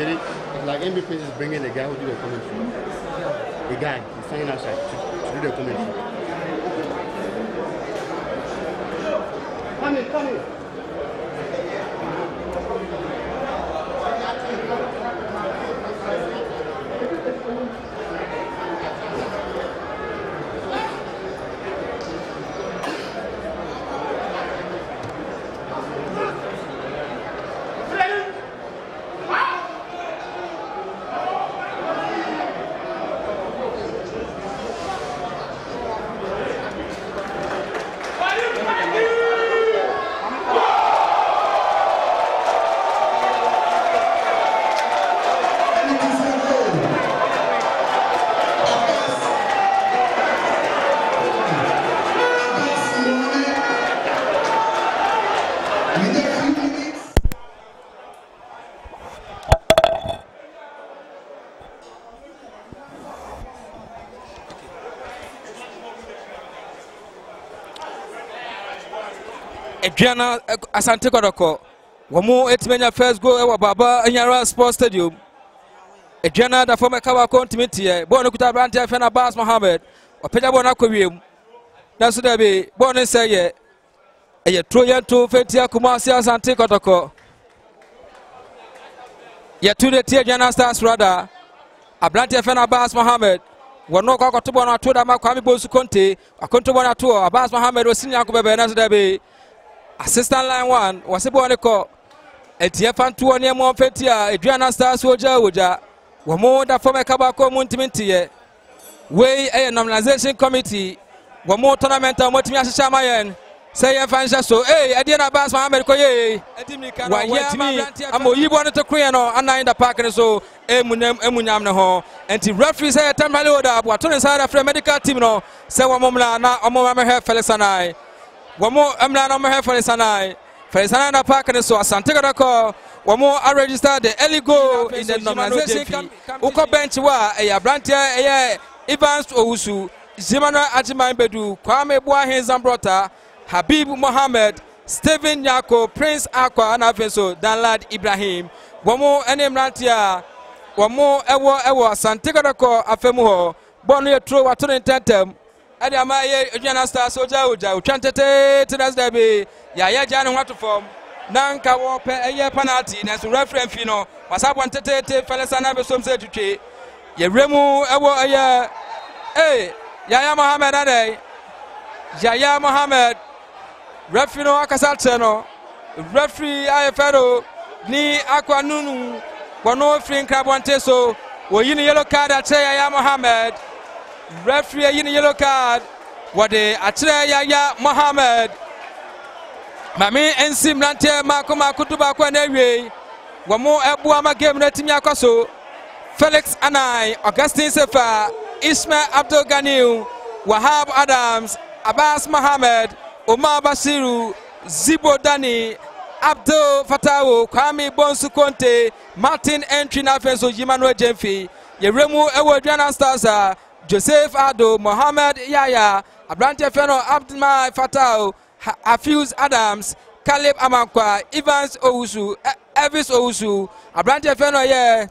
Jerry, like MVP is bringing the guy who do the commentary. The guy, he's standing outside to do the commentary. Come in. Aduana Asante Kotoko. Wamu etimenya first goal ewa Baba Yara Stadium. Aduana da former cover contingency. Born kuta brand fena Abbas Mohammed. Wapeja bona kwiem. Na so dabe born say ye Trojan to Fetia Kumasi Asante Kotoko. Ye to the Aduana Stars rather. Abrante fena Abbas Mohammed. Wano kwa kotobo na to da makwami bosu konte. Akontobo na to Abbas Mohammed osinya ko bebe na so dabe. Assistant line 1 was a boy call. Etiafan 2 near Monfetia, Aduana Stars Woja, Wamo da former Kabako Muntiminti, Way a Normalisation Committee, Wamo tournament of Motimia Shamayan, say a fan so, hey, I didn't pass my America, why, yeah, I'm you wanted to create and I in the park and so, Emunam, and the referee say a time I load up, what turns inside of a medical team, no, say one moment, now, a moment, her fellas and I. One more, I'm not on my head for the Sanai. For the Sanai Park and so Asante Kotoko. One more, I registered the early goal in the normalization. Uko bench wa, a Brantia, a Evans Ousu, Zimana Ajiman Bedu, Kwame Boahin Zambrota, Habib Mohammed, Stephen Yako, Prince Aqua, and Afenso, Danlad Ibrahim. One more, and Brantia. One more, Ewa, Asante Kotoko, Afemuho, Bonnie True, Attorney Tentem. Adi amaye Aduana Stars oja uchantete tinas dabe ya janu watu form nanka wo pe eye penalty na so referee fino wasabo ntete felesana be somse twetwe ye remu ewo eye Yaya Mohammed ade Yaya Mohammed referee no akasate no referee ayefero ni akwa nunu bono free krabonte so wo yini yellow card at Yaya Mohammed. Referee in yellow card. What the Atre Yaya Mohammed. Mami Ensim Lante Makoma Kutuba Kwanewe. Wamo Ebuama game Netimia Koso. Felix Anai, Augustine Sefa, Ismail Abdul Ganiu, Wahab Adams, Abbas Mohammed, Omar Basiru, Zibo Dani, Abdul Fatawo, Kwame Bonsu Conte, Martin Entry Nafenso Jimano Jemfi, Yeremu Aduana Stars. Joseph Ado, Mohammed Yaya, Abrante Feno, Abdulmai Fatao, Afuse Adams, Caleb Amankwa, Evans Ousu, Elvis Ousu, Abrante Feno,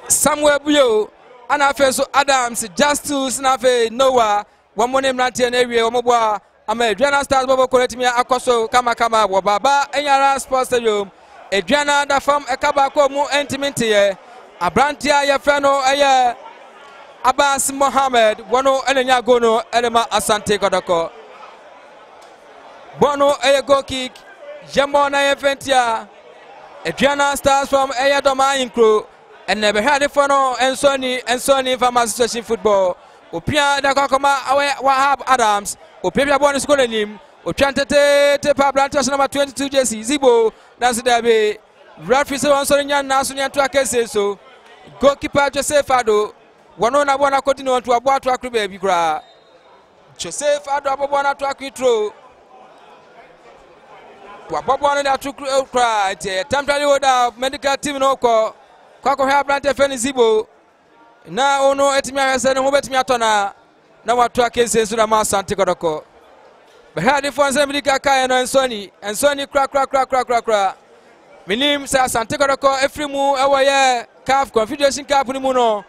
Samuel Buyo, Anafeso Adams, Justus Nafe, Noah, one more name Lantian area, Omobwa, Aduana Stars Bobo Koretimia Akoso, Kamakama, Baba Yara Stadium, Aduana da from Ekabako Mu Intimate. Abrantia Yafeno Aya Abbas Mohammed, Bono Elenya Gono, Elema Asante Kotoko. Bono Aya go kick, Jamona Yaventia, Aduana Stars from Aya Doma Incro, and never had it for no, and Sony from Association Football. Opia da Kokoma, Wahab Adams, Opia Bonus Golenim, Ochantete, Pablantas number 22 Jesse, Zibo, that's the day. Referee on Sonia Nasunia to a case so. Goalkeeper Joseph Ado, one on a one continue to a boat to a baby gra. Joseph Ado, one to a quitro. To a bob one that to cry, temporary order medical team no call. Quaco have planted Fenizibo. Now, no, Etimia said, no, bet me at now what to a case in Asante Kotoko. But had the phone, Medica and Sony, crack. Minim sa Asante Kotoko every mu ewa CAF Confederation Cup ni mu no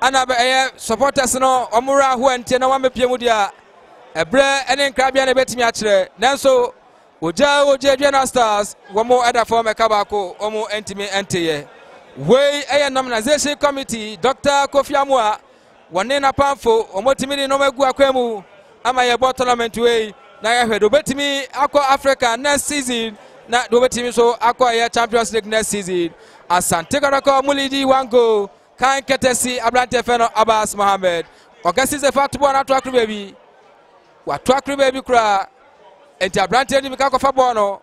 ana be supporters no omura ho ante na wa mepie mu dia ebre ene nkrabia na betimi a kire nanso oja Aduana Stars womo eda for meka baako omo entimi enteye we Normalisation Committee Dr. Kofi Amua wone na pamfo omotimi ni no magu akwemu ama ye bot tournament we na ye hwedo betimi akọ Africa next season na do betimi so akọ ye Champions League next season. Asante Kotoko mulidi wango kan ketesi ablante feno Abbas Mohammed ogasi ze fatubo na to akru baby wa to akru baby kura enti ablante ni mika kofa bono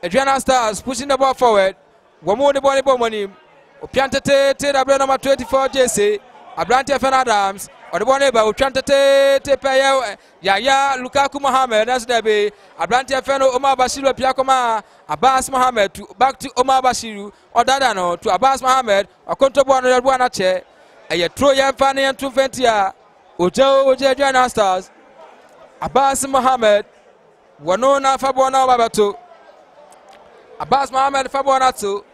Aduana Stars pushing the ball forward womo de ball bomoni opiantete te double number 24 JC ablante feno Adams or the ball ba opiantete te peye Yaya Lukaku Mohammed as debe ablante feno Omar Bashiru piakoma Abbas Mohammed to back to Omar Bashiru or Dadano to Abbas Mohammed or Kontobo no Aduana che a throw yan fanny and 220 Ojo Aduana Stars Abbas Mohammed Wanona Fabona Babato Abbas Mohammed Fabona to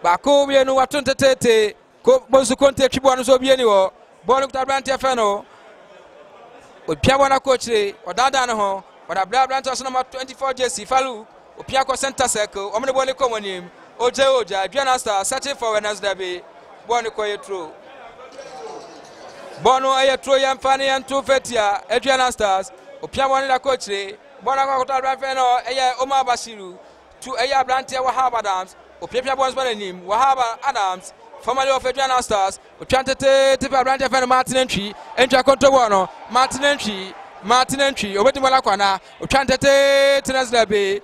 Bako Bienu Watunte Bonsu Conte Chibon so Bienio Bonuk Tabrante Feno with Piawana coach or Dadano or a Blablantos number 24 JC Falu Opiako center circle omne bone komonim Oja Aduana Stars searching for Wednesday be bone koye through bono aye throw yam fani and 250 Aduana Stars opiamo na coach bona ko to fe no eye Omar Bashiru to eye Ablante Wahab Adams opiapia bones banim Wahab Adams formerly of Aduana Stars opiantete tipe Ablante fe no Martin entry control no Martin entry obeti mola kwana opiantete Wednesday be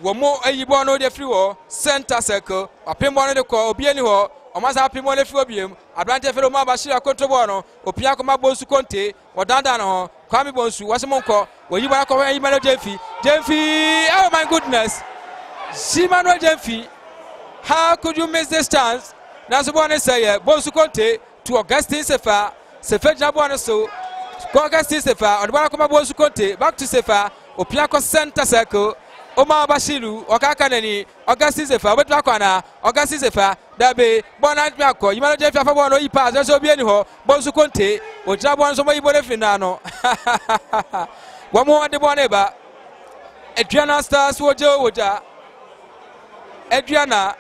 womo ayibo no de free wo center circle apimbo no de ko obieni ho omasa apimbo no free obiem Ablante fe Omar Bashiru control no opia ko mabonsu konte wodanda no kwami bonsu wasemonko woyibo akọ ayibo no Jemfi oh my goodness Simano Jemfi how could you miss this chance now so one say bonsu konte to Augustine Sefa jabo so Augustine Sefa odibana ko mabonsu konte back to Sefa opia ko center circle Omar Bashiru okaka nani Augustine Sefa obetu akwana Augustine Sefa dabe bona ntwako yimano Jemfi afabo no yi pass so bi eni ho bonsu konte ojira bon so moyibo le finano wamo de bona ba Aduana Stars woja Aduana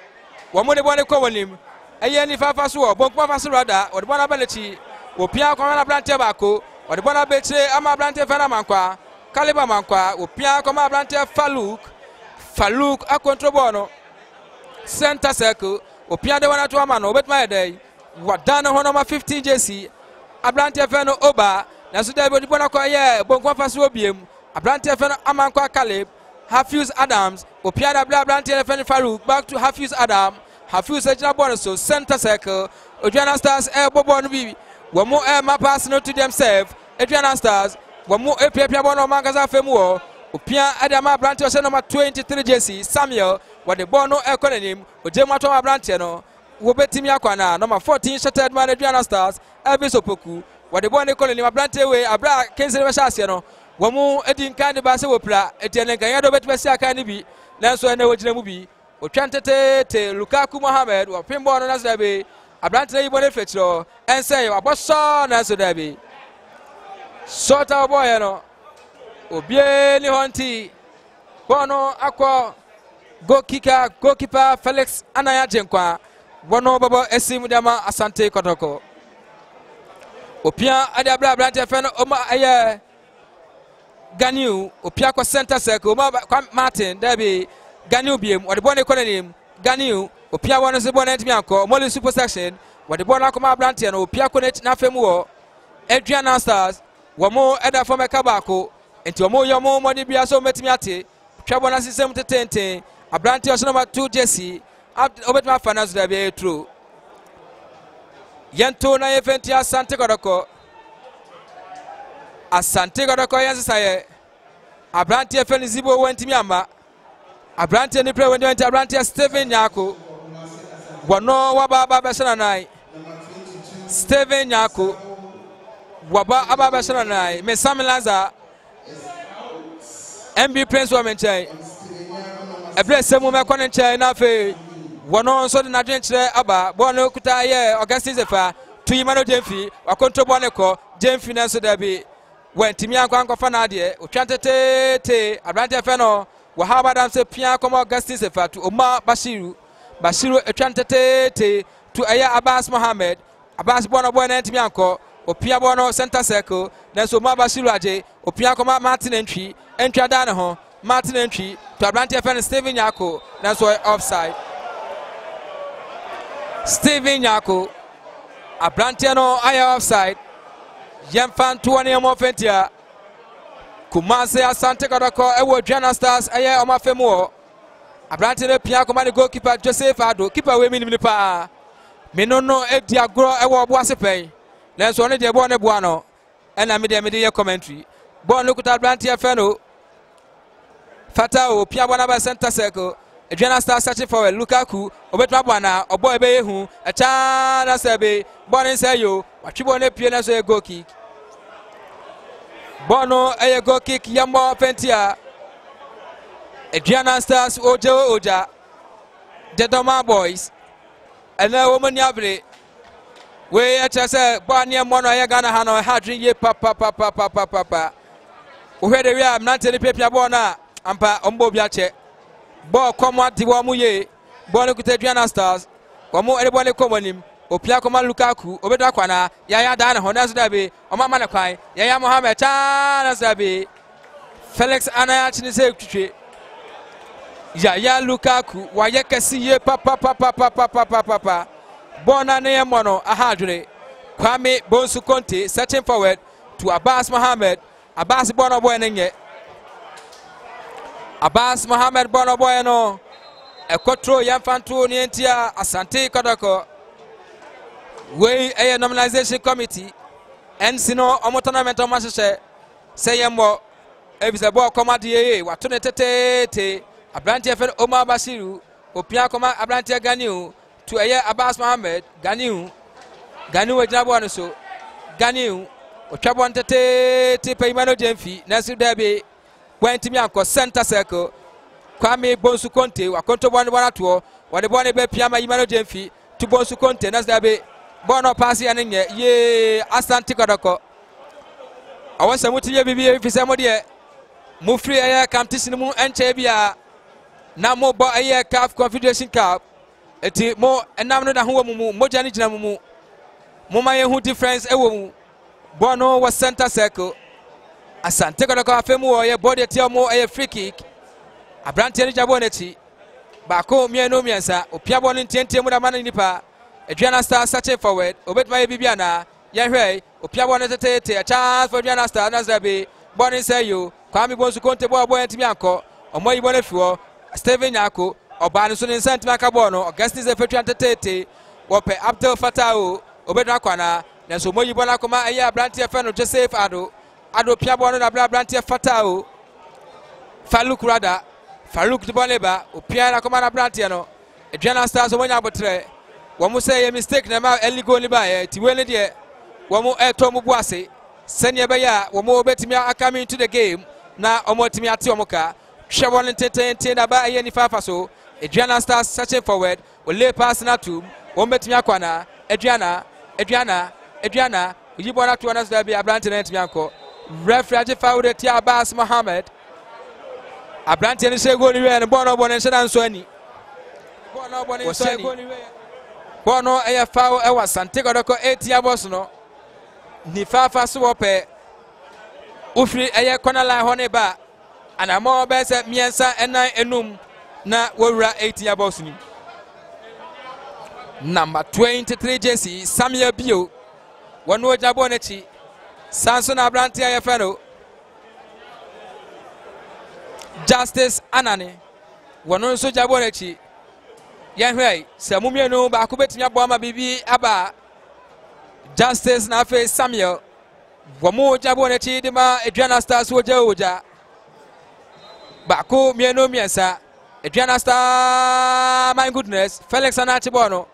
wamo de bona ko wonim eye ni fafa so bonko fafa rada o de bona belechi opia kwa na Ablante bako o de bona betre ama Ablante fana mankwa Kaliba mankwa opia kwa Ablante Faluk a control bono center circle opia de wana to amano obetma dey wadana ho number 15 JC Ablante feno oba na so dey bona kwa ye bonko faso obiem Ablante feno amankwa Caleb Hafiz Adams opia da Ablante feno Faluk back to Hafiz Adam Hafiz ejina bono so center circle Aduana Stars bobo no bi womo ma pass no to themselves Aduana Stars womo epia bono mangaza femu opia adama Ablante o number 23 JC Samuel what the ball no economy ojema to Ablante no wo betimi akwana number 14 shattered man Aduana Stars Elvis Opoku what the ball economy Ablante we abra kense we shase no wo mu edin kan de ba se wo pra etiene kan ya do betbesi aka ni bi nanso ene wo gina mu bi otwantete Lukaku Mohammed wo pimbo no nanso be Ablante yi bole fetro ense wa boso nanso da be shota boy no obie ni honti bono akọ goalkeeper Felix Anaya Jenkwa bono babo esim dama Asante Kotoko opia ade Ablante feno Oma aye Ganiu opia ko center circle Martin dabi Ganiu biem ode bono ekononim Ganiu opia wono se bono entimi akọ moli super section ode bono akoma Ablante no opia ko na femu wo Aduana Stars womo eda for meka baako enti omo yomo modi bia so metimi ate twabo na system tetente Ablante o number 2 JC obetma finance da bia true yento na event ya Asante Kotoko yansaye Ablante feni zibo wentimi ama Ablante ni play wenti Ablante Steven Nyako wono waba besana nai Steven Nyako waba aba besana nai me Samilanza MB Prince wa menchai ebre semu me kone nchai na fe Wono so na dwenkyerɛ aba ball no kuta yɛ Augustin Zefa to Imano Jemfi wa control ball ne kɔ Jemfi na so da bi when timi ankwankofa na ade otwantete abrante fe no wa haba dam se pia kɔma Augustin Zefa to Omar Bashiru otwantete to Aya Abbas Mohammed Abbas bono boy na timi ankɔ opia bono center circle na so Omar Bashiru aje opia kɔma Martin entry da ne ho Martin entry to abrante fe no Steven Nyako na so offside. Steven Nyako abrante no aya offside. Yemfan 20 mo fentia Kumase Asante Kotoko ewo Aduana Stars aye omafemu abrante no pia koma ne goalkeeper Joseph Ado keeper we minim pa menono edi agro ewo boase pen lenso one de bo ne boa no ena me de ye commentary ball no kuta abrante afa no Fatao pia bona ba center circle Aduana Stars searching for Lukaku obetwa bwana obo ebe yehu echa na sebe ball inside yo watwibo ne pie na so e goal kick Bono a go kick Yambo Fentia Aduana Stars Oja the Doma boys and the woman Yabri we at us a Barnia Mono Yagana Hano Hadri ye papa where the real Nantani Pepia Bona Ampa Ombo Biache Bo Comwa Tiwamuye Bono Aduana Stars Omo everybody common him Opia koma Lukaku obeda kwana Yaya Dana Honas Dabe Oma Manakwai Yaya Mohammed Chanas Dabe Felix Anaya Chinese Kuche Yaya Lukaku Wayekasi ye papa Bona ne mono ahadre Kwame Bonsu Conte searching forward to Abbas Mohammed Abbas Bono boy nenye Abbas Mohammed Bono boy no Ekotro Yamfantu ni entia Asante Kotoko we a Normalisation committee and sino omo tournament o masese say yembo ebisa ball koma die watone tete abrante fe Omar Bashiru opia koma abrante Ganiu to Aya Abbas Mohammed Ganiu ejina ball no so Ganiu otwabon tete pe Imano Jemfi na so dabe went me anko center circle Kwame Bonsu Conte wa control ball bona to wa de ball be pia ma Imano Jemfi to Bonsu Conte na so dabe Bono pass ya nenye ye Asante Kotoko awasa mutinye bibi fi samo de mu free aye competition mu enche bia na mo bo aye CAF Confederation Cup eti mo enam no da ho mu moja ni gina mu ma ye hu difference ewo mu Bono was center circle Asante Kotoko afemu o ye body tie mo aye free kick abrante ni jabo nechi ba ko mienu miensa opia bo ni ntientie mu da man nipa Aduana Stars searching forward obetma bibiana yehwe opia bo ne tete a chance for Aduana Stars na zabe ball say you Kwame Bonsu Conte boy ntimi anko omoyi bo ne fiwo Steven Nyako oba ne so ne nsantimi aka ball no Augustin Zefa tete wope Abdel Fatao obetma kwana na so omoyi bo na koma aye abrante fe no Joseph Ado pia ball no na abrante Fatao Faruk de Boneba opia na koma na abrante no Aduana Stars omonya abotre Wamu say a mistake na ma early goal by ti wele de wamu tomu buase senya beya wamu betimi akami into the game na omotimi ati omoka hwewon tete na ba aye ni fafa so Aduana Stars searching forward we lay pass na to betimi akwana Aduana uyibo na to na so be abrante na ntimi anko referee foul de ti Abbas Mohammed abrante ni say goal ni we no bono nheda nso ani bono nso ani Bono aya foul ewa Asante Kotoko 8 years no ni fafa so wope ufri aya corner line ho ne ba anamo be se miensa enan enum na wowura 8 years ni number 23 jersey Samuel Bio wono jabo na chi Samson abrante aya fero Justice Anane wono so jabo na chi Yahweh, Samumiano, Bakubetia Boma Bibi Abba Justice Nafe Samuel Wamo Jabonechi Dema Aduana Stars Woja Baku Miano Miensa Aduana Star my goodness Felix Anachibono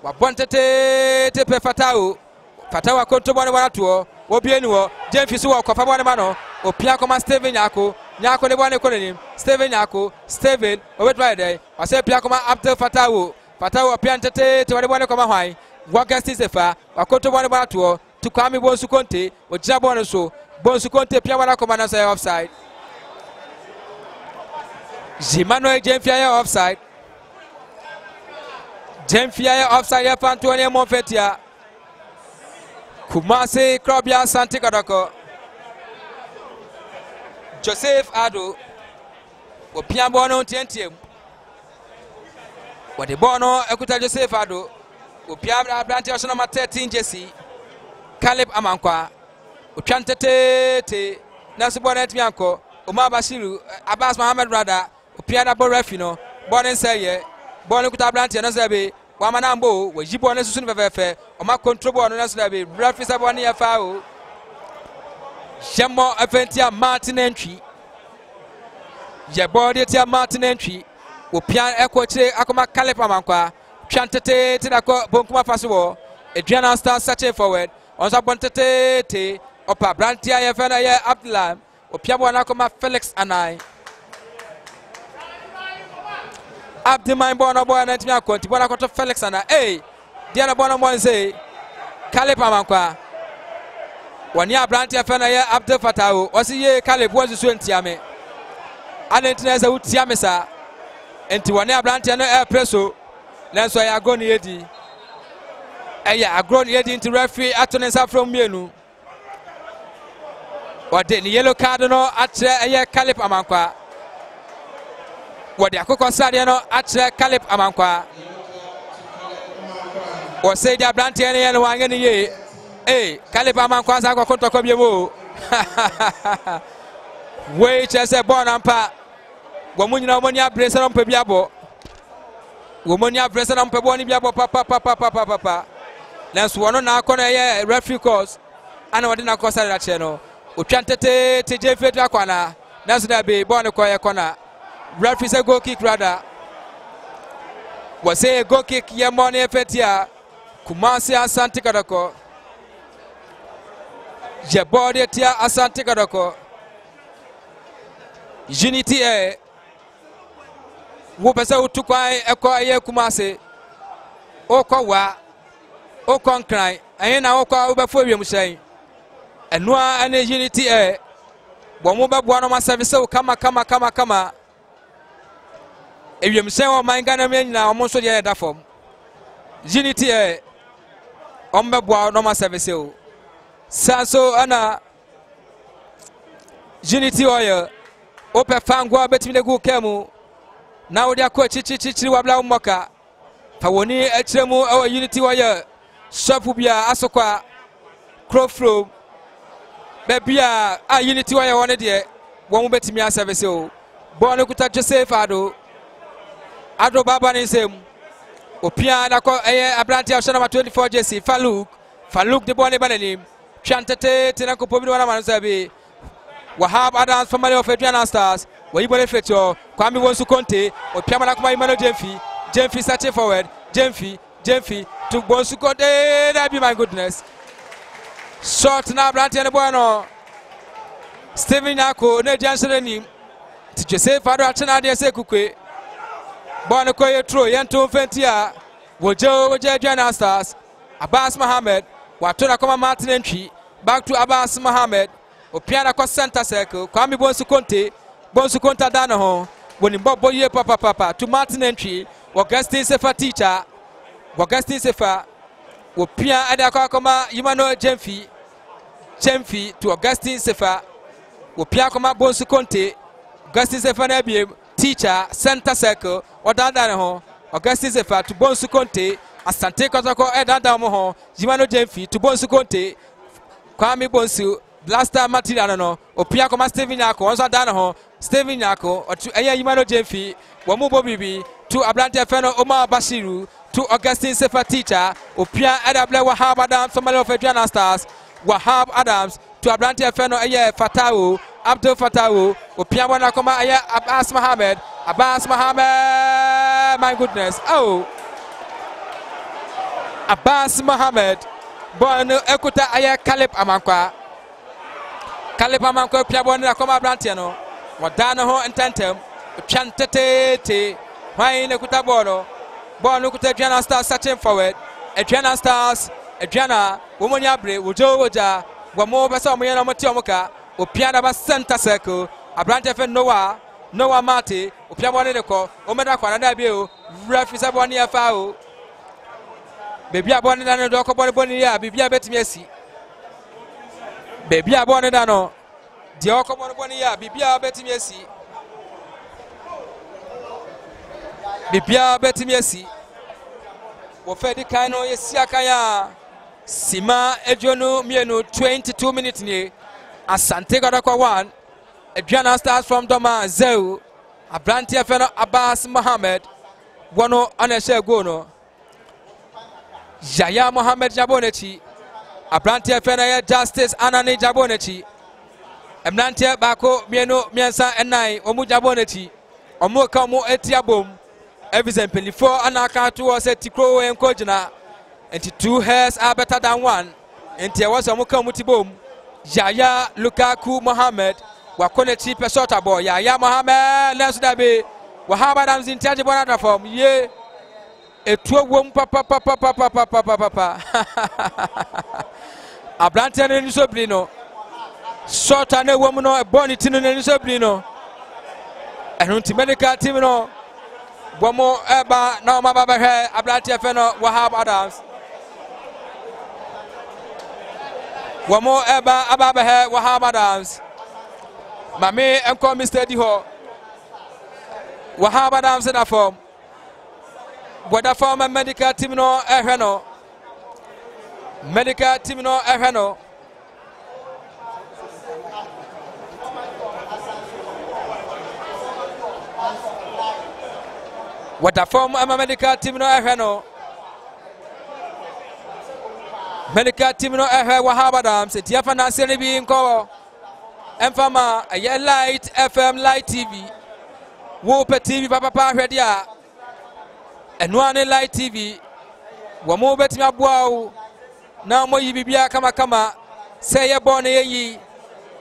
Wabonte Tepe Fatawa Kontobone Wanatuo Obienwo Jemfisu Kofabone Mano Opia Koma Steven Nyako Nyako de bone konim Steven Nyako Steven obet right there I say pia koma Abdel Fatawu pia ntete to de bone koma hwan Wagasti Sefa wakoto bone ba to Kwame Bonsu Conte ojia bone so Bonsu Conte pia wana koma na say offside Jimano Jemfia offside Jemfia offside ya Antoine Monfetia Kumasi Krobia Asante Kotoko Joseph Ado Opia Bono Tentiem What the Bono Ekuta Joseph Ado Opia Branti Oshama 13 Jesse Caleb Amankwa Opiantete Nasubonet Mianko Omar Bashiru Abbas Mohammed Rada Opia Dabo Refino Bonen Seye Bono Kuta Branti Nazabe Wamanambo we jibo ne susu fefe o ma control no na so da be referee saboni ya fa o Jemo Aventia Martin entry ye body tia Martin entry o pian ekochire akoma Kalepa mankwa twantete te da ko bonkuma fa so wo Aduana Stars searching forward on so bontete te opa Brantia ye fa na ye Abdullah o piabo na akoma Felix Anai Abdi my bono boy na ntimi akonti bona koto Felix ana dia na bono mo nse Kalepa mankwa wani Abranti afana ya Abdel Fatawu osi ye Caleb won susu ntiame anentina za utiame sa enti wani Abranti no presso lenso ya agoni yedi agoni yedi nti referee atonensa from mienu wade ni yellow card no atre Caleb amankwa wade akoko sade no atre Caleb amankwa o say the Abranti ene no wangeni ye Caleb amankwa za kwa Kotoko biemo we chese bonampa gomunyina omoni abrese no mpa biabo womoni abrese no mpa boni biabo papa lenso wono na akona ye referee course ana wode na course da che no otwantete teje fetu akwana naso da be boni ko ye kona referee say goal kick rather was say goal kick ye money efetia Kumasi Asante Kotoko je body tia Asante Kotoko Unity wo pese utukwan eko aye Kumasi okwa okonkran ayen na okwa obefo wiemhyɛn enua ane Unity bo mo beboa no ma service o kama ewiemhyɛn o man Ghana men nyina o mo so de da fam Unity o mbeboa no ma service o sanso ana Unity oyo ope fangwa betimi de gu kemu na wo dia ko chichichiri wabla moka fa woni atremu o Unity oyo shopu bia asokwa crowflow bebia Unity oyo woni de wo mo betimi a service o bo no kuta Joseph Ado Baba nsem opia na ko Abranti Oshana 24 JC Faluk de bone bananim twantete tena ko pobi wana mansabe Wahab Adams family of Aduana Stars we ibole feto Kwame Bonsu Conte opia mana kuma Imano Jemfi searching forward Jemfi to Bonsu Conte that be my goodness shot na Abranti and Bueno Steven Nyako ne Janserenim to Joseph Ado Achana de Sekukwe Bono koye tro yento fentia wojo Aduana Stars Abbas Mohammed watona koma Martin entry back to Abbas Mohammed opiana ko center circle Kwame Bonsu Conte dano ho woni bobo ye papa to Martin entry Augustine Sefa teacher Augustine Sefa opia ada ko koma Imano Jemfi to Augustine Sefa opia koma Bonsu Conte Augustine Sefa na biem teacher center circle odanda ho Augustine Sefa to Bonsu Conte Asante Kotoko edanda mo ho Imano Jemfi to Bonsu Conte Kwame Bonsu blaster material no opia koma Steven Nyako onso dana ho Steven Nyako otu Imano Jemfi wo mo bobibi to Abranti Feno Omar Bashiru to Augustine Sefa teacher opia edable Wahab Adams family of Aduana Stars Wahab Adams to Abranti Feno Fatawu Abdul Fatawu opia wana koma Abbas Mohammed my goodness Abbas Mohammed bono ekuta Caleb amankwa opia bona koma Abranti no wadana ho ententem chantete why ne kuta ball no kuta Aduana Stars searching forward Aduana Stars Aduana woman abre woja wamo besa omo yana moti omoka opiana ba center circle abrante fe Noah Mate opia ball ne ko omeda kwa na bi o referee say ball ne fa o baby abon ne no do ko ball ne ya bibia betimi asi baby abon ne da no de o ko ball ne ya bibia betimi asi bibia betimi asi wo fe di kan no yesi akaya sima ejono mienu 22 minutes ni Asante Kotoko 1 Aduana Stars from Doma 0 Abrante Feno Abbas Mohammed wono aneshe go no Yaya Mohammed Jabonechi Abrante Feno ya Justice Anani Jabonechi Emnante bako mienu miensa enai omu Jabonechi omu ka omu etiabom Evisen Pelifo anaka to was a tikro enko jina and 2 hairs are better than 1 and there was a muka mutibom Yaya Lukaku Mohammed wakone chi pesota boy Yaya Mohammed let's dabe wahaba dams in charge bonata form ye etuo wom papa Abrante ne niso blino shota ne wom no e boni tinu ne niso blino ehunti medical team no bomo eba na ma baba he Abrante Feno Wahab Adams wamo eba ababa he Wahab Adams mame enko Mr. Diho Wahab Adams in a form boda form medical team no ehweno medical team no ehweno what the form medical team no ehweno medical team no Wahab Adams etia finance ni bi nko emfama aye light FM light TV wo pe TV papa hwede a eno ane light TV wo mo betimi aboa wo na mo yi bibia kama say ye born ye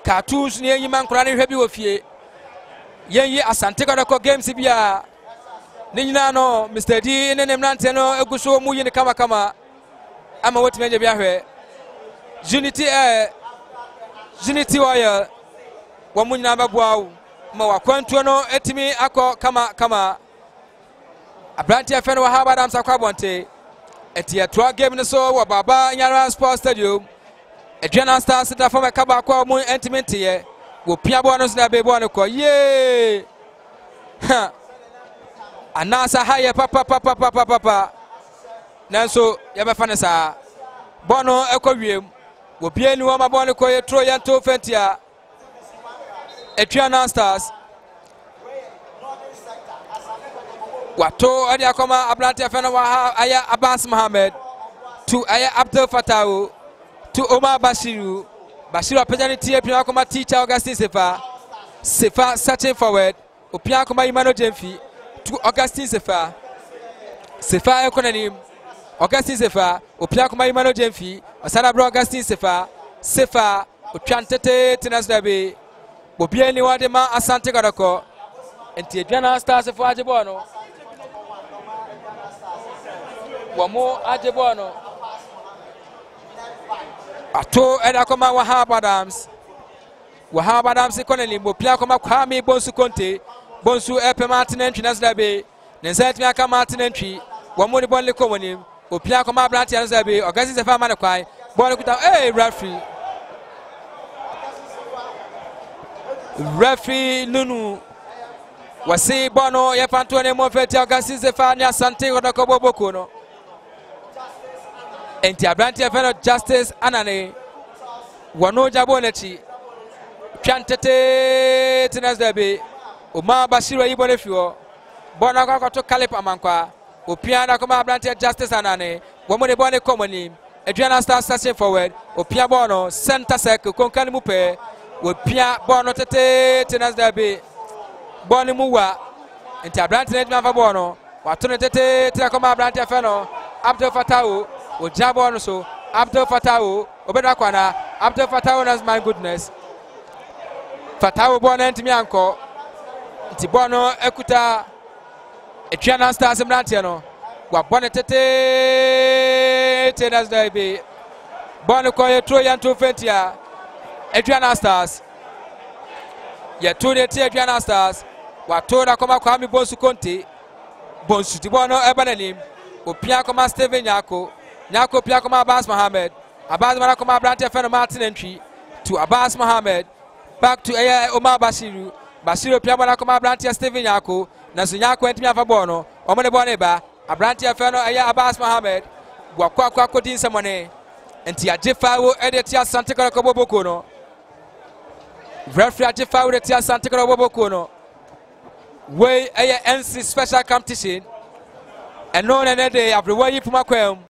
cartoons ni yi mankora ne hwe bi wo fie ye Asante Kotoko games bia ni nyina no Mr. D ne nemrante no eguso mu yi ne kama ama wotime nje bia hwe unity oil wo mu nyina baboa wo ma wakwantuo no etimi akọ kama Abrante Feno Wahab Adams akwabonte etia toa game ne so wo Baba Yara Stadium Aduana Stars da form kaba kwa mu intimate ye wo pia bo no so da be bo no ko ye ha anasa haye papa nanso ya be fane sa bono ekowiem wo bia ni wo ma bono ko ye tro yanto fentia Aduana Stars wato adi akoma Abrante Feno Wahab aya Abbas Mohammed to aya Abdul Fatah to Omar Bashiru apejani tie pia akoma teacher Augustine Sefa searching forward opia akoma Imano Jemfi to Augustine Sefa ekonanim Augustine Sefa opia akoma Imano Jemfi asana bro Augustine Sefa otwantete tenasdabe obia ni wade ma Asante Kotoko enti Aduana Stars fo ajebo no wamo ajebo no ato eda koma Wahab Adams koneli mo pia koma kwame bonsu konte bonsu epemate ntwi nasdabe nensati aka mate ntwi wamo ni bonle komonim opia koma Abrante nasdabe Augustine Sefa mane kwai ball kuta referee nunu wasi bono ye panto ne mo feti Augustine Sefa ni Asante Kotoko boboko no enti Abrante Feno Justice Anane wano Jabonechi twantete tenasdabe Omar Bashiru yibone fiwo bona kwa to Calip amankwa opia na koma Abrante Justice Anane wamo ne bone komoni Aduana Stars searching forward opia bono center circle konkani mupe opia bono tete tenasdabe boni muwa enti Abrante ne dima fa bono watono tete koma Abrante Feno Abdul Fatah Ojabo no so Abdul Fatah obeda kwana Abdul Fatah nas my goodness Fatah bona ntimi anko Tibono ekuta Aduana Stars mrantie no wa bone tete tenas daibi bone ko ye tro yanto fentia Aduana Stars ye to ne tie Aduana Stars wa to na koma kwa mi bonsu konte bonsu tibono ebananim opia koma Steven Nyako pia koma Abbas Mohammed mara koma Brantia Feno Martin entry to Abbas Mohammed back to Omar Basiru pia mara koma Brantia Steven Nyako na Nyako entimi afa bono omone bone ba Brantia Feno Abbas Mohammed kwa kodin samone enti ajefa wo edeti Asante Kotoko boboko no referee ajefa wo edeti Asante Kotoko boboko no we NC special competition and no na day everywhere you puma kwem